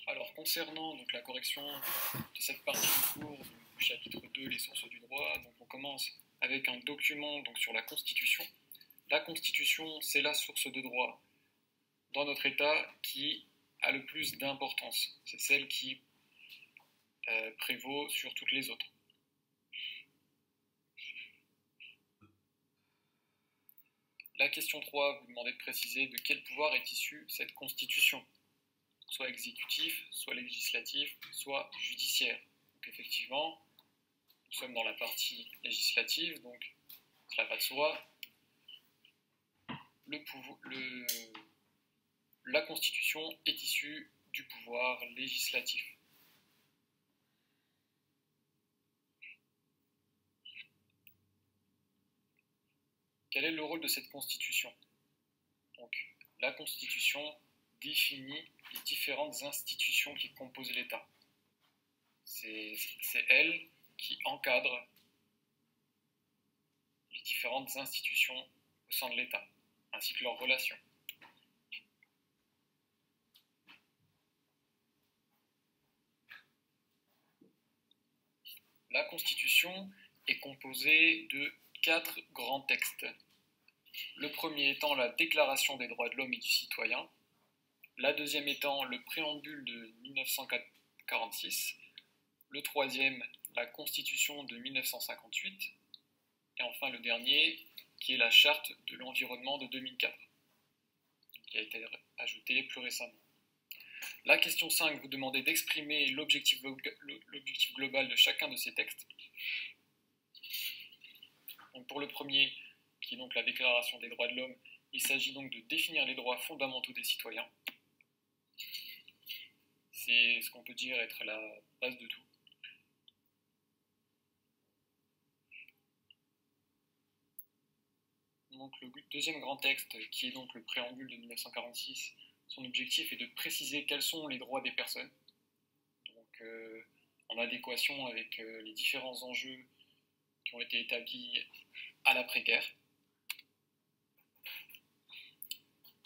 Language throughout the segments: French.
Alors, concernant donc, la correction de cette partie du cours du chapitre 2, les sources du droit, donc, on commence avec un document donc, sur la Constitution. La Constitution, c'est la source de droit dans notre État qui a le plus d'importance. C'est celle qui prévaut sur toutes les autres. La question 3 vous demandez de préciser de quel pouvoir est issue cette Constitution, soit exécutif, soit législatif, soit judiciaire. Donc effectivement, nous sommes dans la partie législative, donc cela va de soi. La Constitution est issue du pouvoir législatif. Quel est le rôle de cette Constitution? Donc, la Constitution définit les différentes institutions qui composent l'État. C'est elle qui encadre les différentes institutions au sein de l'État, ainsi que leurs relations. La Constitution est composée de 4 grands textes. Le premier étant la Déclaration des droits de l'homme et du citoyen, la deuxième étant le préambule de 1946, le troisième, la Constitution de 1958, et enfin le dernier, qui est la Charte de l'environnement de 2004, qui a été ajoutée plus récemment. La question 5 vous demandez d'exprimer l'objectif global de chacun de ces textes. Donc pour le premier, qui est donc la Déclaration des droits de l'homme, il s'agit donc de définir les droits fondamentaux des citoyens. C'est ce qu'on peut dire être la base de tout. Donc le deuxième grand texte, qui est donc le préambule de 1946, son objectif est de préciser quels sont les droits des personnes, donc en adéquation avec les différents enjeux qui ont été établis à l'après-guerre.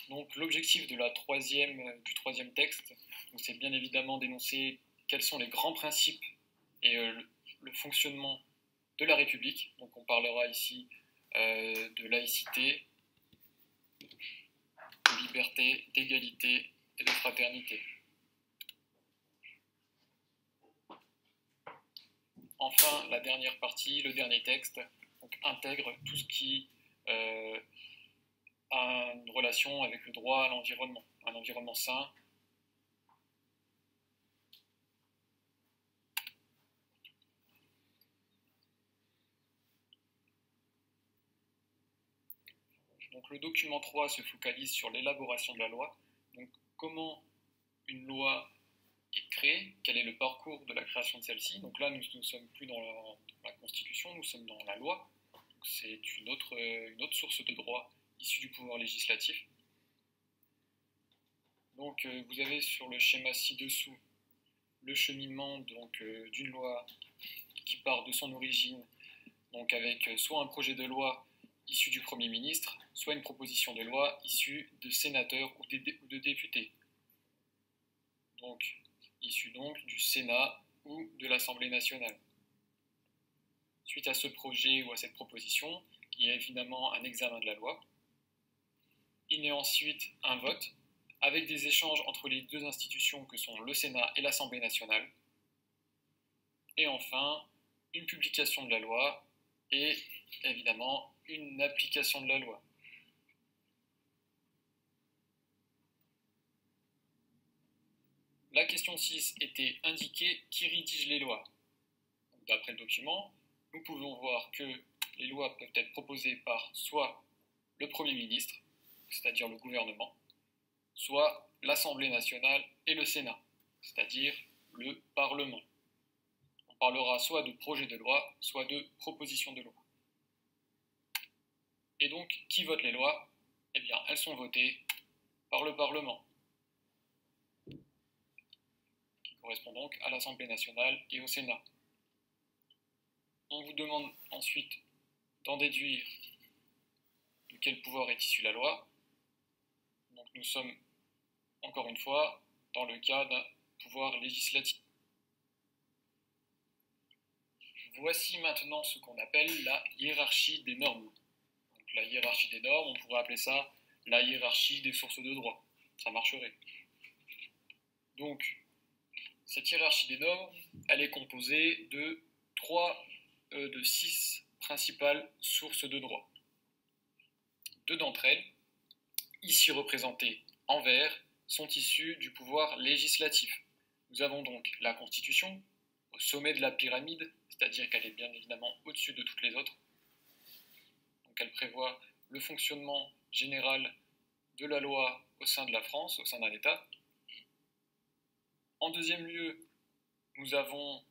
Donc l'objectif du troisième texte, c'est bien évidemment d'énoncer quels sont les grands principes et le fonctionnement de la République. Donc on parlera ici de laïcité, de liberté, d'égalité et de fraternité. Enfin, la dernière partie, le dernier texte, donc, intègre tout ce qui a une relation avec le droit à l'environnement, un environnement sain. Donc le document 3 se focalise sur l'élaboration de la loi, donc comment une loi est créée, quel est le parcours de la création de celle-ci. Donc là, nous ne sommes plus dans la Constitution, nous sommes dans la loi. C'est une autre source de droit issue du pouvoir législatif. Donc vous avez sur le schéma ci-dessous le cheminement d'une loi qui part de son origine, donc avec soit un projet de loi issu du Premier ministre, soit une proposition de loi issue de sénateurs ou de députés. Donc, issue du Sénat ou de l'Assemblée nationale. Suite à ce projet ou à cette proposition, il y a évidemment un examen de la loi. Il y a ensuite un vote, avec des échanges entre les deux institutions que sont le Sénat et l'Assemblée nationale. Et enfin, une publication de la loi et évidemment une application de la loi. La question 6 était indiquer qui rédige les lois. D'après le document, nous pouvons voir que les lois peuvent être proposées par soit le Premier ministre, c'est-à-dire le gouvernement, soit l'Assemblée nationale et le Sénat, c'est-à-dire le Parlement. On parlera soit de projet de loi, soit de proposition de loi. Et donc, qui vote les lois? Eh bien, elles sont votées par le Parlement, qui correspond donc à l'Assemblée nationale et au Sénat. On vous demande ensuite d'en déduire de quel pouvoir est issue la loi. Donc nous sommes, encore une fois, dans le cas pouvoir législatif. Voici maintenant ce qu'on appelle la hiérarchie des normes. Donc, la hiérarchie des normes, on pourrait appeler ça la hiérarchie des sources de droit. Ça marcherait. Donc, cette hiérarchie des normes, elle est composée de 6 principales sources de droit. 2 d'entre elles, ici représentées en vert, sont issues du pouvoir législatif. Nous avons donc la Constitution, au sommet de la pyramide, c'est-à-dire qu'elle est bien évidemment au-dessus de toutes les autres. Donc elle prévoit le fonctionnement général de la loi au sein de la France, au sein d'un État. En deuxième lieu, nous avons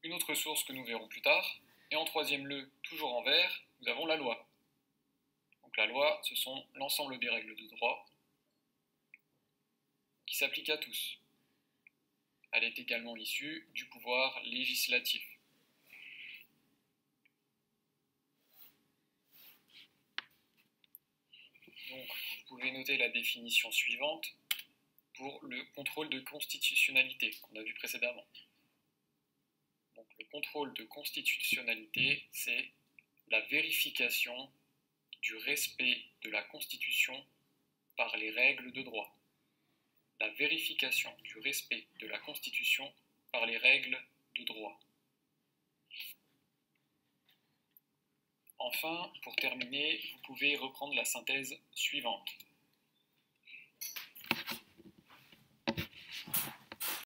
une autre source que nous verrons plus tard. Et en troisième lieu, toujours en vert, nous avons la loi. Donc la loi, ce sont l'ensemble des règles de droit qui s'appliquent à tous. Elle est également issue du pouvoir législatif. Donc, vous pouvez noter la définition suivante pour le contrôle de constitutionnalité qu'on a vu précédemment. Donc, le contrôle de constitutionnalité, c'est la vérification du respect de la Constitution par les règles de droit. La vérification du respect de la Constitution par les règles de droit. Enfin, pour terminer, vous pouvez reprendre la synthèse suivante.